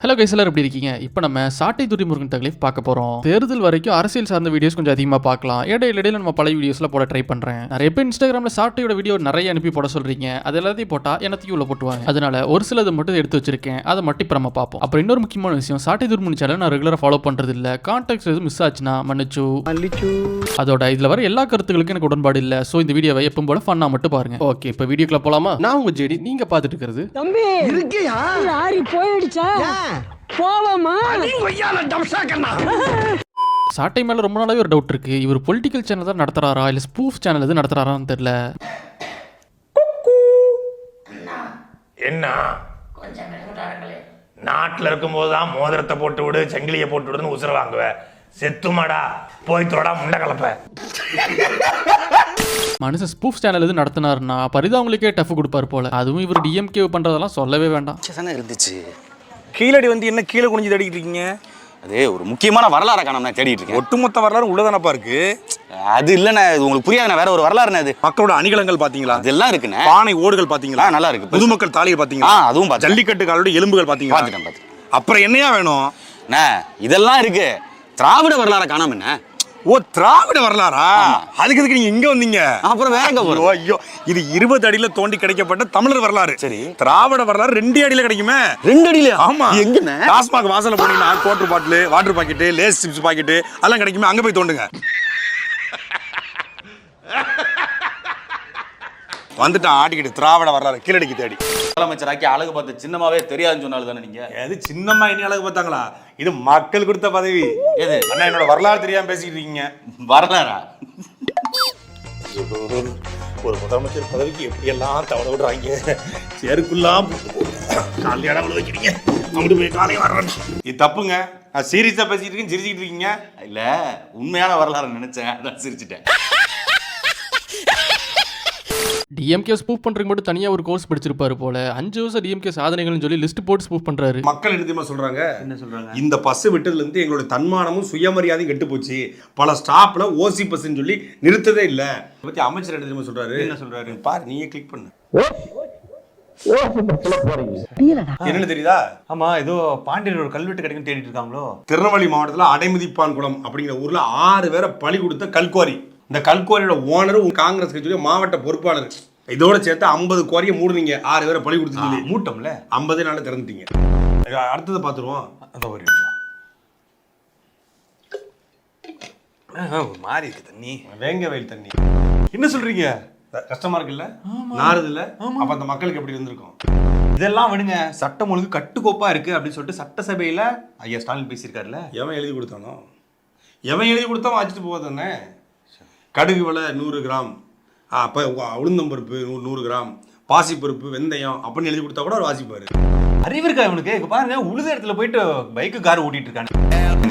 Hello guys, எல்லாரும் எப்படி இருக்கீங்க? இப்போ நம்ம சாட்டை துரைமுருகன் தகவல் பார்க்க போறோம். தேர்தல் வரைக்கும் அரசியல் சார்ந்த வீடியோஸ் கொஞ்சம் அதிகமாக பார்க்கலாம். இடையில நம்ம பழைய வீடியோஸ்ல போட ட்ரை பண்றேன். நிறைய பேர் இன்ஸ்டாகிராம்ல சாட்டையோட வீடியோ நிறைய அனுப்பி போட சொல்றீங்க. அது எல்லாத்தையும் போட்டா என்னத்தையும் உள்ள போட்டுவாங்க. அதனால ஒரு சிலது மட்டும் எடுத்து வச்சிருக்கேன். அதை மட்டும் இப்போ நம்ம பார்ப்போம். அப்புறம் இன்னொரு முக்கியமான விஷயம், சாட்டை துரைமுருகன் சேனல் நான் ரெகுலரா ஃபாலோ பண்றது இல்ல. கான்டாக்ட்ஸ் எதுவும் மிஸ் ஆச்சுன்னா மன்னிச்சு. அதோட இதுல வர எல்லா கருத்துக்களுக்கும் எனக்கு உடன்பாடு இல்ல. சோ இந்த வீடியோவை எப்பவும் போல ஃபன்னா மட்டும் பாருங்க. ஓகே, இப்போ வீடியோக்குள்ள போலாமா? நான் உங்க ஜெடி, நீங்க பார்த்துட்டு இருக்கிறது தம்பி இருக்கியா யாரி போயிடுச்சா போவாமா சாட்டை மேல ரொம்ப நாளாவே ஒரு டவுட் இருக்கு. இவர் பொலிட்டிக்கல் சேனல் தான் நடத்துறாரா இல்ல ஸ்பூஃப் சேனல் எது நடத்துறாரான்னு தெரியல. என்ன நாட்டில் இருக்கும்போது தான் மோதிரத்தை போட்டு விடு, சங்கிலியை போட்டு விடுன்னு உசுர வாங்குவேன். செத்துமாடா போய் தோடா முண்டை கலப்ப. மனுஷன் ஸ்பூஃப் சேனல் எது நடத்தினாருன்னா பரிதாபங்களுக்கே டஃப் கொடுப்பாரு போல. அதுவும் இவர் டிஎம்கே பண்றதெல்லாம் சொல்லவே வேண்டாம். இருந்துச்சு கீழடி வந்து என்ன கீழே குனிஞ்சு தேடிட்டு இருக்கீங்க? அதே ஒரு முக்கியமான வரலாறு காணோம் தேடிட்டு இருக்கேன். ஒட்டுமொத்த வரலாறு உள்ளதானப்பா இருக்கு. அது இல்லைண்ணே, இது உங்களுக்கு புரியாதுண்ணே. வேற ஒரு வரலாறுண்ணே. அது மக்களோட அணிகலங்கள் பாத்தீங்களா? அதெல்லாம் இருக்குண்ணே. பானை ஓடுகள் பாத்தீங்களா? நல்லா இருக்கு. பொதுமக்கள் தாலியை பாத்தீங்களா? அதுவும் பாத்து. ஜல்லிக்கட்டு காலோட எலும்புகள் பாத்தீங்களா? பாத்துட்டேன். அப்புறம் என்னையா வேணும்? இதெல்லாம் இருக்கு. திராவிட வரலாறு காணாம என்ன? ஓ, திராவிட வரலாறா? அதுக்கு எதுக்கு நீங்க இங்க வந்தீங்க? அப்புறம் வேற எங்க போறோம்? ஐயோ, இது 20 அடியில தோண்டி கிடைக்கப்பட்ட தமிழர் வரலாறு. சரி, திராவிட வரலாறு 2 அடியில கிடைக்குமே. 2 அடியில? ஆமா. எங்கண்ணே? டாஸ்மாக் வாசல்ல போனீங்கன்னா quarter bottle, water packet, Lay's chips packet அதெல்லாம் கிடைக்குமே. அங்க போய் தோண்டுங்க. வந்துட்டான் ஆட்டிக்கிட்டு திராவிட வரலாறு கீழடிக்கு தேடி. முதலமைச்சராக்கி அழகு பார்த்து சின்னமாவே தெரியாதுன்னு சொன்னாலும் தானே நீங்க? எது சின்னம்மா இனி அழகு பார்த்தாங்களா? இது மக்கள் கொடுத்த பதவி. எது அண்ணா, என்னோட வரலாறு தெரியாம பேசிக்கிட்டு இருக்கீங்க. வரலாறா? ஒரு முதலமைச்சர் பதவிக்கு எப்படி எல்லாம் தவற விடுறாங்க. சேருக்குள்ளாம் காலையில இடம் வைக்கிறீங்க. அங்கிட்டு போய் காலையை வர்றேன். இது தப்புங்க. நான் சீரியஸா பேசிக்கிட்டு இருக்கேன், சிரிச்சுக்கிட்டு இருக்கீங்க. இல்ல, உண்மையான வரலாறு நினைச்சேன், அதான் சிரிச்சிட்டேன். டிஎம்கே ஸ்பூஃப் பண்றதுக்கு மட்டும் தனியா ஒரு கோர்ஸ் படிச்சிருப்பாரு போல. 5 வருஷம் டிஎம்கே சாதனைகள்னு சொல்லி லிஸ்ட் போட்டு ஸ்பூஃப் பண்றாரு. மக்கள் என்ன சொல்றாங்க? இந்த பஸ் விட்டதுல இருந்து எங்களோட தன்மானமும் சுயமரியாதையும் கெட்டு போச்சு. பல ஸ்டாப்ல ஓசி பஸ்ன்னு சொல்லி நிறுத்ததே இல்ல. இதை பத்தி அமைச்சர் என்ன சொல்றாரு? என்ன சொல்றாரு பாரு, நீயே கிளிக் பண்ணு. என்னன்னு தெரியுதா? ஆமா, ஏதோ பாண்டியர் ஒரு கல்வெட்டு கிடைக்கும் தேடிட்டு இருக்காங்களோ. திருநெல்வேலி மாவட்டத்துல அடைமதிப்பான் குளம் அப்படிங்கிற ஊர்ல 6 பேரை பலி கொடுத்த கல்குவாரி. இந்த கல்குவாரியோட ஓனர் காங்கிரஸ் கட்சியுடைய மாவட்ட பொறுப்பாளர். இதோட சேர்த்து 50 குவாரியை மூடுனீங்க. 6 பேரை பலி கொடுத்து சொல்லி மூட்டம்ல 50 நாள் திறந்துட்டீங்க. அடுத்ததை பார்த்துருவோம். அதான் ஒரு நிமிஷம். மாறி இருக்கு தண்ணி, வேங்க வயல் தண்ணி. என்ன சொல்றீங்க? கஷ்டமா இருக்குல்ல? நாறுது இல்ல? அப்ப அந்த மக்களுக்கு எப்படி இருந்திருக்கும்? இதெல்லாம் விடுங்க. சட்டம் ஒழுங்கு கட்டுக்கோப்பா இருக்கு அப்படின்னு சொல்லிட்டு சட்டசபையில ஐயா ஸ்டாலின் பேசியிருக்காருல்ல. எவன் எழுதி கொடுத்தானோ? எவன் எழுதி கொடுத்தாலும் வச்சுட்டு போகாதானே. கடுகு விலை 100 கிராம், அப்போ உளுந்தம்பருப்பு 100 கிராம், பாசிப்பருப்பு, வெந்தயம் அப்படின்னு எழுதி கொடுத்தா கூட அவர் வாசிப்பாரு. அறிவு இருக்கா இவனுக்கு? இங்க பாருங்க, உழுத இடத்துல போயிட்டு பைக்கு கார் ஓட்டிட்டு இருக்காங்க.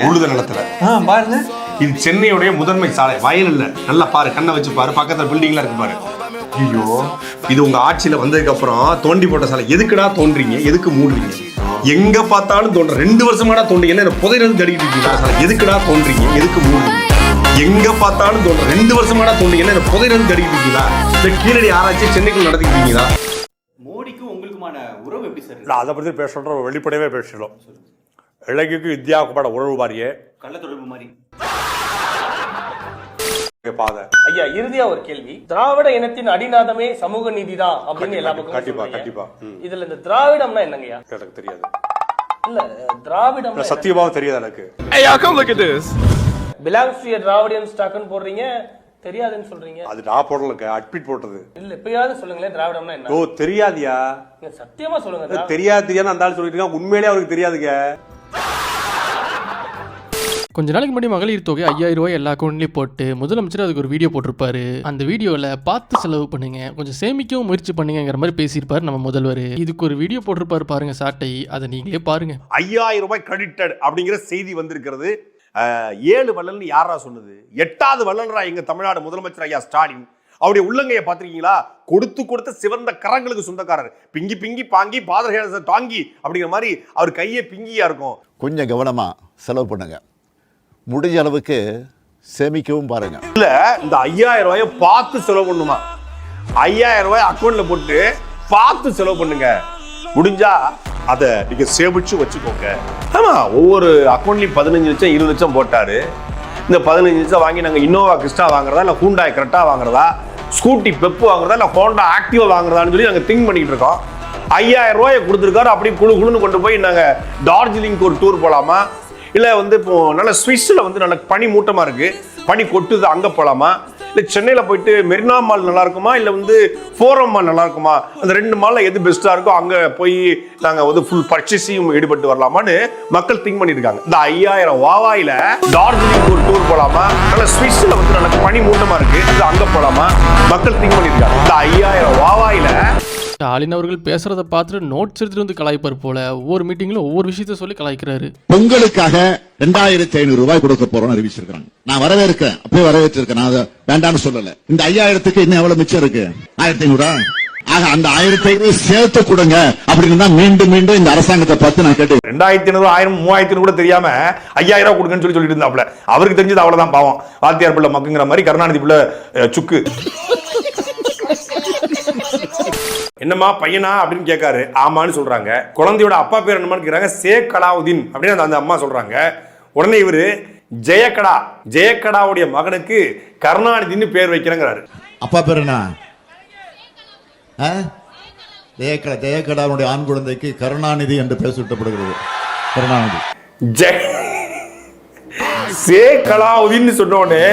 உழுத நிலத்துல பாருங்க. இது சென்னையுடைய முதன்மை சாலை. வயல் இல்ல. நல்லா பாரு, கண்ணை வச்சு பாரு, பக்கத்துல பில்டிங்லாம் இருக்கு பாரு. ஐயோ, இது உங்க ஆட்சியில வந்ததுக்கு அப்புறம் தோண்டி போட்ட சாலை. எதுக்குடா தோன்றீங்க? எதுக்கு மூடுறீங்க? எங்க பார்த்தாலும் தோன்ற 2 வருஷமாடா தோன்றீங்க. என்ன புதையிலிருந்து தடிக்கிட்டு இருக்கீங்களா? எதுக்குடா தோன்றீங்க? எதுக்கு மூடுறீங்க? எங்க பார்த்தாலும் தோன்ற 2 வருஷமாடா தோன்றீங்க. என்ன புதையிலிருந்து தடிக்கிட்டு இருக்கீங்களா? இந்த கீழடி ஆராய்ச்சி சென்னைக்குள்ள நடத்திக்கிட்டு இருக்கீங்களா? மோடிக்கும் உங்களுக்குமான உறவு எப்படி சார்? இல்லை, அதை பற்றி பேசுகிறோம், வெளிப்படையவே பேசணும். இலங்கைக்கு இந்தியாவுக்குமான உறவு மாதிரியே கள்ள தொடர்பு மாதிரி பாதை. ஐயா, இறுதியா ஒரு கேள்வி. திராவிட இனத்தின் அடிநாதமே சமூக நீதிதான் அப்படின்னு எல்லா பக்கமும் கண்டிப்பா சொல்றீங்க. கண்டிப்பா. இதுல இந்த திராவிடம்னா என்னங்கய்யா? எனக்கு தெரியாது. இல்ல, திராவிடம் சத்தியமாவும் தெரியாது எனக்கு. பிலாங்ஸ் டு திராவிடியன் ஸ்டாக்னு போடுறீங்க, தெரியாதுன்னு சொல்றீங்க. அது நான் போடலங்க, அட்மிட் போட்டது. இல்ல, எப்பயாவது சொல்லுங்களேன், திராவிடம்னா என்ன? ஓ, தெரியாதியா? சத்தியமா சொல்லுங்க. தெரியாது அந்த ஆள் சொல்லிட்டு இருக்கான். உண்மையிலே அவருக்கு தெரியாதுங்க. கொஞ்ச நாளைக்கு முன்னாடி மகளிர் தொகை 5000 ரூபாய் எல்லா அக்கௌண்ட்லயும் போட்டு முதலமைச்சர் அதுக்கு ஒரு வீடியோ போட்டிருப்பாரு. அந்த வீடியோல பார்த்து செலவு பண்ணுங்க, கொஞ்சம் சேமிக்கவும் முயற்சி பண்ணுங்கிற மாதிரி பேசியிருப்பாரு நம்ம முதல்வர். இதுக்கு ஒரு வீடியோ போட்டிருப்பாரு பாருங்க சாட்டை, அதை நீங்களே பாருங்க. 5000 ரூபாய் கிரெடிட்டட் அப்படிங்கிற செய்தி வந்திருக்கிறது. 7 வள்ளல்னு யாரா சொன்னது? 8வது வள்ளல்ரா எங்க தமிழ்நாடு முதலமைச்சர் ஐயா ஸ்டாலின். அவருடைய உள்ளங்கையை பார்த்திருக்கீங்களா? கொடுத்த சிவந்த கரங்களுக்கு சொந்தக்காரர். பிங்கி பிங்கி பாங்கி பாதரேச தாங்கி அப்படிங்கிற மாதிரி அவர் கையே பிங்கியா இருக்கும். கொஞ்சம் கவனமா செலவு பண்ணுங்க, முடிஞ்ச அளவுக்கு சேமிக்கவும் பாருங்க. இல்ல, இந்த 5000 ரூபாயை பார்த்து செலவு பண்ணுமா? 5000 ரூபாய் அக்கௌண்ட்ல போட்டு பார்த்து செலவு பண்ணுங்க. முடிஞ்சா அதை நீங்க சேமிச்சு வச்சுக்கோங்க. ஆமா, ஒவ்வொரு அக்கௌண்ட்லயும் 15 லட்சம் 20 லட்சம் போட்டாரு. இந்த 15 லட்சம் வாங்கி நாங்க இன்னோவா கிறிஸ்டா வாங்குறதா, இல்ல ஹூண்டாய் கிரெட்டா வாங்குறதா, ஸ்கூட்டி பெப்பு வாங்குறதா, இல்ல ஹோண்டா ஆக்டிவா வாங்குறதான்னு சொல்லி நாங்க திங்க் பண்ணிட்டு இருக்கோம். 5000 ரூபாயை கொடுத்துருக்காரு. அப்படி குழுன்னு கொண்டு போய் நாங்க டார்ஜிலிங்க்கு ஒரு டூர் போலாமா, இல்ல இப்போ நல்ல ஸ்விஸ்ல நல்ல பனி மூட்டமா இருக்கு, பனி கொட்டுது, அங்க போலாமா, இல்ல சென்னையில போயிட்டு மெரினா மால் நல்லா இருக்குமா, இல்ல ஃபோரம் மால் நல்லா இருக்குமா, அந்த 2 மால்ல எது பெஸ்டா இருக்கோ அங்க போய் நாங்க ஃபுல் பர்ச்சேஸையும் ஈடுபட்டு வரலாமான்னு மக்கள் திங்க் பண்ணிட்டு இருக்காங்க. இந்த 5000 வாவாயில டார்ஜிலிங் ஒரு டூர் போலாமா, நல்ல ஸ்விஸ்ல நல்ல பனி மூட்டமா இருக்கு, அங்க போலாமா, மக்கள் திங்க் பண்ணிட்டு இருக்காங்க. இந்த 5000 வாவாயில ஸ்டாலின் அவர்கள் பேசுறத பார்த்துட்டு நோட்ஸ் எடுத்துட்டு வந்து கலாய்ப்பார் போல. ஒவ்வொரு மீட்டிங்ல ஒவ்வொரு விஷயத்த சொல்லி கலாய்க்கிறாரு. பொங்கலுக்காக 2500 ரூபாய் கொடுக்க போறோம் அறிவிச்சிருக்காங்க. நான் வரவேற்கிறேன், அப்பவே வரவேற்றிருக்கேன். நான் அதை வேண்டாம்னு சொல்லல. இந்த 5000க்கு இன்னும் எவ்வளவு மிச்சம் இருக்கு? 1500. ஆக அந்த 1500 சேர்த்து கொடுங்க அப்படின்னு தான் மீண்டும் மீண்டும் இந்த அரசாங்கத்தை பார்த்து நான் கேட்டேன். 2500, 1000, 3000 கூட தெரியாம 5000 ரூபாய் கொடுங்கன்னு சொல்லிட்டு இருந்தாப்ல. அவருக்கு தெரிஞ்சது அவ்வளவுதான். பாவம், வாத்தியார் பிள்ளை மக்குங்கிற மாதிரி கருணாநிதி பிள்ளை சுக்கு. என்னம்மா பையனா அப்படின்னு கேட்காரு. ஆமான்னு சொல்றாங்க. குழந்தையோட அப்பா பேர் என்னமான்னு கேட்கறாங்க. ஷேக் அலாவுதீன் அப்படின்னு அந்த அம்மா சொல்றாங்க. உடனே இவரு ஜெயக்கடாவுடைய மகனுக்கு கருணாநிதினு பேர் வைக்கிறேங்கிறாரு. அப்பா பேர் என்ன? ஜெயக்கடாவுடைய ஆண் குழந்தைக்கு கருணாநிதி என்று பேர் சூட்டப்படுகிறது. கருணாநிதி ஷேக் அலாவுதீன் சொன்னோடனே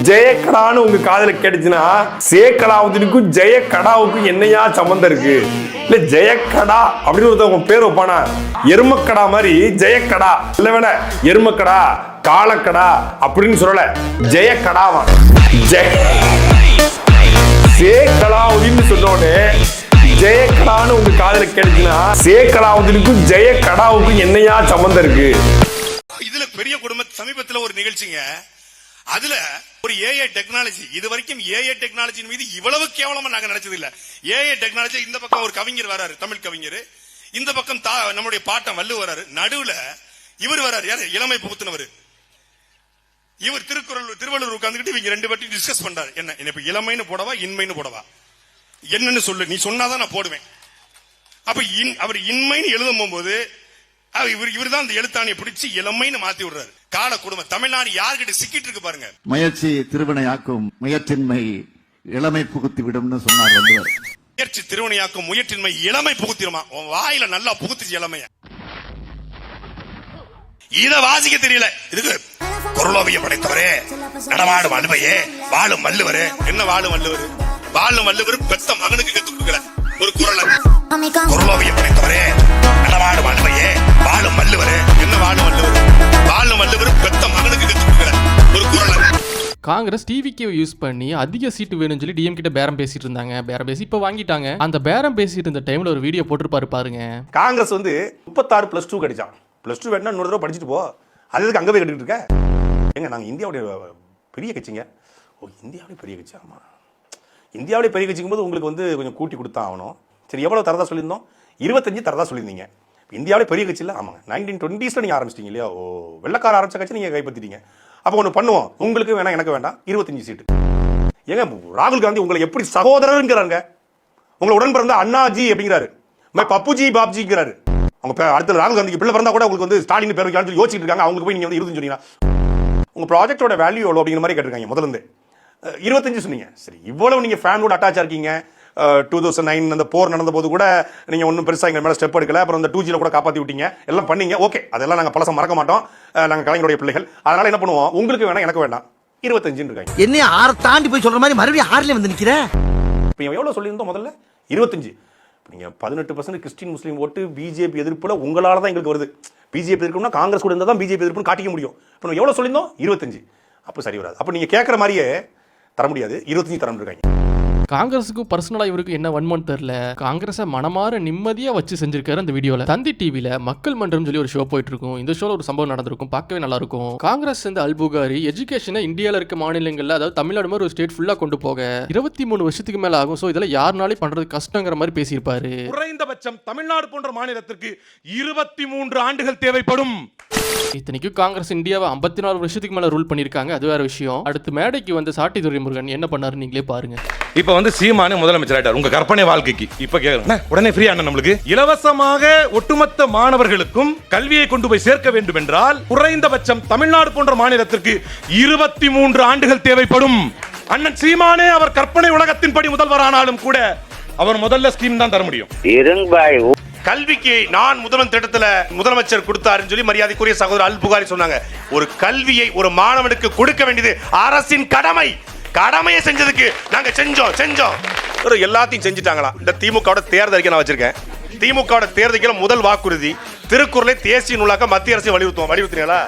ஜெயக்கடான்னு உங்க காதல கேட்டுச்சுன்னா, ஷேக் அலாவுதீனுக்கும் ஜெயக்கடாவுக்கும் என்னையா சம்பந்தம் இருக்கு? இல்ல ஜெயக்கடா அப்படின்னு ஒருத்தவங்க பேர் வைப்பானா? எருமக்கடா மாதிரி ஜெயக்கடா இல்ல, வேணா எருமக்கடா காலக்கடா அப்படின்னு சொல்லல, ஜெயக்கடாவா. ஷேக் அலாவுதீன் சொன்னோடனே ஜெயக்கடான்னு உங்க காதல கேட்டுச்சுன்னா, ஷேக் அலாவுதீனுக்கும் ஜெயக்கடாவுக்கும் என்னையா சம்பந்தம் இருக்கு? இதுல பெரிய குடும்ப சமீபத்தில் ஒரு நிகழ்ச்சிங்க. அதுல ஒரு ஏஐ டெக்னாலஜி, இது வரைக்கும் ஏஐ டெக்னாலஜியின் மீது இவ்வளவு கேவலமா நாங்க நினைச்சது இல்ல. ஏஐ டெக்னாலஜி, இந்த பக்கம் ஒரு கவிஞர் வராரு, தமிழ் கவிஞர், இந்த பக்கம் நம்முடைய பாட்டம் வள்ளுவர் வராரு, நடுவுல இவர் வராரு, யாரு? இளமை புகுத்தினவர். இவர் திருவள்ளுவர் உட்கார்ந்துட்டு இவங்க 2 பேரும் டிஸ்கஸ் பண்றாரு. என்ன இப்ப இளமைன்னு போடவா இன்மைன்னு போடவா, என்னன்னு சொல்லு, நீ சொன்னாதான் நான் போடுவேன். அப்ப அவர் இன்மைன்னு எழுதும் போது இவர் தான் அந்த எழுத்தாணியை பிடிச்சி இளமைன்னு மாத்தி விடுறாரு. கால குடும்பம் தமிழ்நாடு யார்கிட்ட சிக்கிட்டு இருக்கு பாருங்க. முயற்சி திருவினையாக்கும், முயற்சின்மை இளமை புகுத்தி விடும்னு சொன்னார் வள்ளுவர். முயற்சி திருவினையாக்கும், முயற்சின்மை இளமை புகுத்திடுமா? உன் வாயில நல்லா புகுத்துச்சு இளமைய. இத வாசிக்க தெரியல. இதுக்கு பொருளோவியம் படைத்தவரே, நடமாடும் வள்ளுவையே, வாழும் வள்ளுவரே. என்ன வாழும் வள்ளுவர்? வாழும் வள்ளுவர் பெத்த மகனுக்கு கத்து கொடுக்கல ஒரு குரல். பொருளோவியம் படைத்தவரே, நடமாடும் வள்ளுவையே, வாழும் வள்ளுவரே. என்ன வாழும் வள்ளுவர்? வாழும் வள்ளுவர் பெத்த மகனுக்கு கத்து கொடுக்கல ஒரு குரல். காங்கிரஸ் டிவிக்கு யூஸ் பண்ணி அதிக சீட்டு வேணும்னு சொல்லி டிஎம் கிட்ட பேரம் பேசிட்டு இருந்தாங்க. பேரம் பேசி இப்ப வாங்கிட்டாங்க. அந்த பேரம் பேசிட்டு இருந்த டைம்ல ஒரு வீடியோ போட்டுருப்பாரு பாருங்க. காங்கிரஸ் 36 +2 கிடைச்சான். +2 வேணா இன்னொரு தடவை படிச்சுட்டு போ, அதுக்கு அங்கே போய் கட்டிட்டு இருக்க. எங்க நாங்க இந்தியாவுடைய பெரிய கட்சிங்க. ஓ, இந்தியாவிலே பெரிய கட்சி. ஆமா, இந்தியாவிலே பெரிய கட்சிக்கும் போது உங்களுக்கு கொஞ்சம் கூட்டி கொடுத்தா ஆகணும். சரி, எவ்வளவு தரதா சொல்லியிருந்தோம்? 25 தரதா சொல்லியிருந்தீங்க. இந்தியாவிலே பெரிய கட்சி இல்லை. ஆமாங்க, 1920s நீங்க ஆரம்பிச்சிட்டீங்க இல்லையா? ஓ, வெள்ளக்கார ஆரம்பிச்ச கட்சி நீங்க கைப்பற்றிட்டீங்க. அப்போ ஒன்று பண்ணுவோம், உங்களுக்கு வேணாம் எனக்கு வேண்டாம், 25 சீட்டு. ஏங்க ராகுல் காந்தி உங்களை எப்படி சகோதரருங்கிறாங்க? உங்களை உடன் பிறந்த அண்ணாஜி அப்படிங்கிறாரு, பப்புஜி பாப்ஜிங்கிறாரு. அவங்க அடுத்த ராகுல் காந்திக்கு பிள்ளை பிறந்தா கூட உங்களுக்கு ஸ்டாலின் பேர் வைக்கலாம்னு சொல்லி யோசிச்சுட்டு இருக்காங்க. அவங்களுக்கு போய் நீங்க 20 சொன்னீங்கன்னா உங்க ப்ராஜெக்டோட வேல்யூ எவ்வளோ அப்படிங்கிற மாதிரி கேட்டிருக்காங்க. முதல்ல இருந்து 25 சொன்னீங்க. சரி, இவ்வளவு நீங்க ஃபேனோட அட்டாச்சா இருக்கீங்க. 2009 அந்த போர் நடந்த போது கூட நீங்க ஒன்றும் பெருசா எங்க மேல ஸ்டெப் எடுக்கல. அப்புறம் அந்த 2Gல கூட காப்பாத்தி விட்டீங்க, எல்லாம் பண்ணீங்க. ஓகே, அதெல்லாம் நாங்க பழசம் மறக்க மாட்டோம். நாங்க கலைஞருடைய பிள்ளைகள். அதனால என்ன பண்ணுவோம், உங்களுக்கு வேணாம் எனக்கு வேண்டாம், 25 இருக்காங்க. என்ன 6 தாண்டி போய் சொல்ற மாதிரி மறுபடியும் 6ல வந்து நிக்கிற. இப்போ எவ்வளவு சொல்லியிருந்தோம் முதல்ல? 25. நீங்க 18% கிறிஸ்டின் முஸ்லீம் ஓட்டு பிஜேபி எதிர்ப்புல உங்களால தான் எங்களுக்கு வருது. பிஜேபி எதிர்ப்புனா காங்கிரஸ் கூட இருந்தால் தான் பிஜேபி எதிர்ப்புன்னு காட்டிக்க முடியும். இப்போ நம்ம எவ்வளவு சொல்லியிருந்தோம்? 25. அப்போ சரி வராது. அப்போ நீங்க கேட்குற மாதிரியே தர முடியாது, 25 தரணும் இருக்காங்க. காங்கிரஸுக்கும் பர்சனலா இவருக்கு என்ன வன்மன்னு தெரியல. காங்கிரஸை மனமாற நிம்மதியா வச்சு செஞ்சிருக்காரு அந்த வீடியோல. தந்தி டிவில மக்கள் மன்றம் சொல்லி ஒரு ஷோ போயிட்டு இருக்கும். இந்த ஷோல ஒரு சம்பவம் நடந்திருக்கும், பார்க்கவே நல்லா இருக்கும். காங்கிரஸ் இந்த அல்புகாரி எஜுகேஷனை இந்தியாவில் இருக்க மாநிலங்கள்ல, அதாவது தமிழ்நாடு மாதிரி ஒரு ஸ்டேட் ஃபுல்லா கொண்டு போக 23 வருஷத்துக்கு மேல ஆகும். ஸோ இதெல்லாம் யாருனாலே பண்றது கஷ்டங்கிற மாதிரி பேசியிருப்பாரு. குறைந்தபட்சம் தமிழ்நாடு போன்ற மாநிலத்திற்கு 23 ஆண்டுகள் தேவைப்படும். இத்தனைக்கும் காங்கிரஸ் இந்தியாவை 54 வருஷத்துக்கு மேல ரூல் பண்ணிருக்காங்க, அது வேற விஷயம். அடுத்து மேடைக்கு வந்து சாட்டை துரைமுருகன் என்ன பண்ணாரு நீங்களே பாருங்க. இப்ப வந்து சீமானு முதலமைச்சர் ஆயிட்டார் உங்க கற்பனை வாழ்க்கைக்கு. இப்ப கேக்குறேன் உடனே ஃப்ரீ ஆன நம்மளுக்கு இலவசமாக ஒட்டுமொத்த மாணவர்களுக்கும் கல்வியை கொண்டு போய் சேர்க்க வேண்டும் என்றால் குறைந்தபட்சம் தமிழ்நாடு போன்ற மாநிலத்திற்கு 23 ஆண்டுகள் தேவைப்படும். அண்ணன் சீமானே அவர் கற்பனை உலகத்தின்படி முதல்வரானாலும் கூட அவர் முதல்ல ஸ்கீம் தான் தர முடியும். கல்விக்கு நான் முதல்வன் திட்டத்துல முதலமைச்சர் கொடுத்தாருன்னு சொல்லி மரியாதைக்குரிய சகோதரர் அல் புகாரி சொன்னாங்க. ஒரு கல்வியை ஒரு மாணவனுக்கு கொடுக்க வேண்டியது அரசின் கடமை. கடமையை செஞ்சதுக்கு நாங்க செஞ்சோம் எல்லாத்தையும் செஞ்சுட்டாங்களாம். இந்த திமுக தேர்தலுக்கு நான் வச்சிருக்கேன். திமுக தேர்தலுக்கு முதல் வாக்குறுதி திருக்குறளை தேசிய நூலாக்க மத்திய அரசு வலியுறுத்தினீங்களா?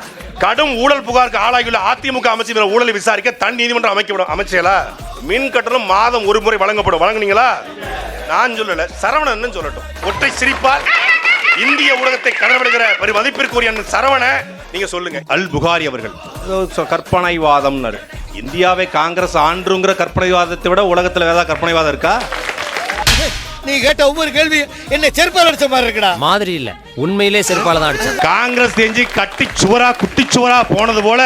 கடும் ஊழல் புகாருக்கு ஆளாகியுள்ள அதிமுக அமைச்சர் ஊழலை விசாரிக்க தன் நீதிமன்றம் அமைக்கப்படும். அமைச்சலா மின் கட்டணம் மாதம் ஒரு முறை வழங்கப்படும். வழங்குனீங்களா? நான் சொல்லல, சரவணன் சொல்லட்டும். ஒற்றை சிரிப்பால் இந்திய ஊடகத்தை கடற்படுகிற ஒரு மதிப்பிற்குரிய சரவண நீங்க சொல்லுங்க. அல் புகாரி அவர்கள் கற்பனைவாதம், இந்தியாவை காங்கிரஸ் ஆண்டுங்கிற கற்பனைவாதத்தை விட உலகத்துல ஏதாவது கற்பனைவாதம் இருக்கா? நீ கேட்ட ஒவ்வொரு கேள்வி என்ன செருப்பால் அடிச்ச மாதிரி இருக்குடா. மாதிரி இல்ல, உண்மையிலே செருப்பால தான் அடிச்சது. காங்கிரஸ் தெரிஞ்சு குட்டிச்சுவரா போனது போல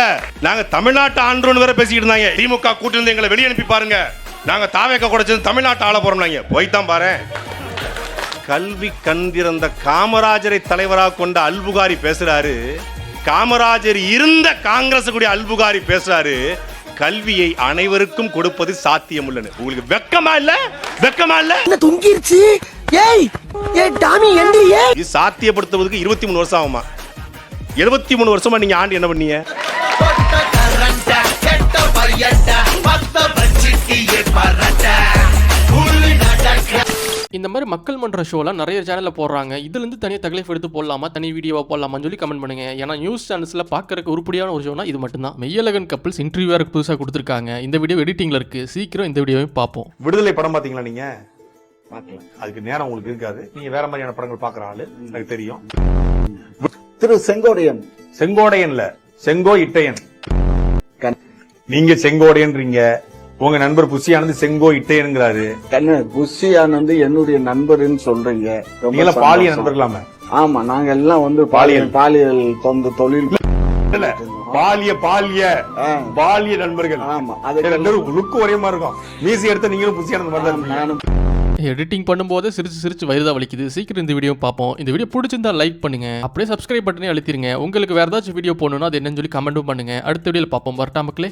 நாங்க தமிழ்நாட்டு ஆண்டுன்னு வேற பேசிக்கிட்டு இருந்தாங்க. திமுக கூட்டிலிருந்து எங்களை வெளியே அனுப்பி பாருங்க, நாங்க தாவேக்க குடைச்சது தமிழ்நாட்டு ஆள போறோம். போய்தான் பாரு. கல்வி கண்டிருந்த காமராஜரை தலைவராக கொண்ட அல்புகாரி பேசுறாரு. காமராஜர் இருந்த காங்கிரஸ் கூடிய அல்புகாரி பேசுறாரு கல்வியை அனைவருக்கும் கொடுப்பது சாத்தியம் உள்ளது. உங்களுக்கு வெக்கமா இல்ல? என்ன தொங்கிருச்சு? இது சாத்தியப்படுத்துவதற்கு 23 வருஷம் ஆகுமா? 73 வருஷமா நீங்க ஆண்டு என்ன பண்ணீங்க? இந்த மாதிரி மக்கள் மன்ற ஷோலாம் நிறைய சேனலில் போடுறாங்க. இதுலேருந்து தனியாக தகவல் எடுத்து போடலாமா, தனி வீடியோவாக போடலாமான்னு சொல்லி கமெண்ட் பண்ணுங்க. ஏன்னா நியூஸ் சேனல்ஸில் பார்க்கறதுக்கு உருப்படியான ஒரு ஷோனா இது மட்டும்தான். மெய்யழகன் கப்பிள்ஸ் இன்டர்வியூ வேறு புதுசாக கொடுத்துருக்காங்க. இந்த வீடியோ எடிட்டிங்கில் இருக்குது. சீக்கிரம் இந்த வீடியோவையும் பார்ப்போம். விடுதலை படம் பார்த்தீங்களா? நீங்க பார்க்கல, அதுக்கு நேரம் உங்களுக்கு இருக்காது. நீங்க வேற மாதிரியான படங்கள் பார்க்குற ஆளு எனக்கு தெரியும். திரு செங்கோடையன்ல செங்கோ இட்டையன். நீங்க செங்கோடையன்றீங்க, உங்க நண்பர் புஷியானது செங்கோ இட்டையனுங்கிறாரு. புஷியானது என்னுடைய நண்பர்னு சொல்றீங்க. நீங்க பாலிய நண்பர்களாம? ஆமா, நாங்க எல்லாம் வந்து பாலியல் தொந்த தொழில் பாலிய நண்பர்கள். ஆமா, அது லுக்கு ஒரே மாதிரி இருக்கும். மீசி எடுத்த நீங்களும் புஷியானது மாதிரி. எடிட்டிங் பண்ணும்போது சிரிச்சு வயிறுதான் வலிக்குது. சீக்கிரம் இந்த வீடியோ பார்ப்போம். இந்த வீடியோ பிடிச்சிருந்தா லைக் பண்ணுங்க, அப்படியே சப்ஸ்கிரைப் பட்டனே அழுத்திருங்க. உங்களுக்கு வேற ஏதாச்சும் வீடியோ போடணும்னா அது என்னன்னு சொல்லி கமெண்ட்டும் பண்ணுங்க. அடுத்த வீடியோல பார்ப்போம். வரட்டா மக்களே.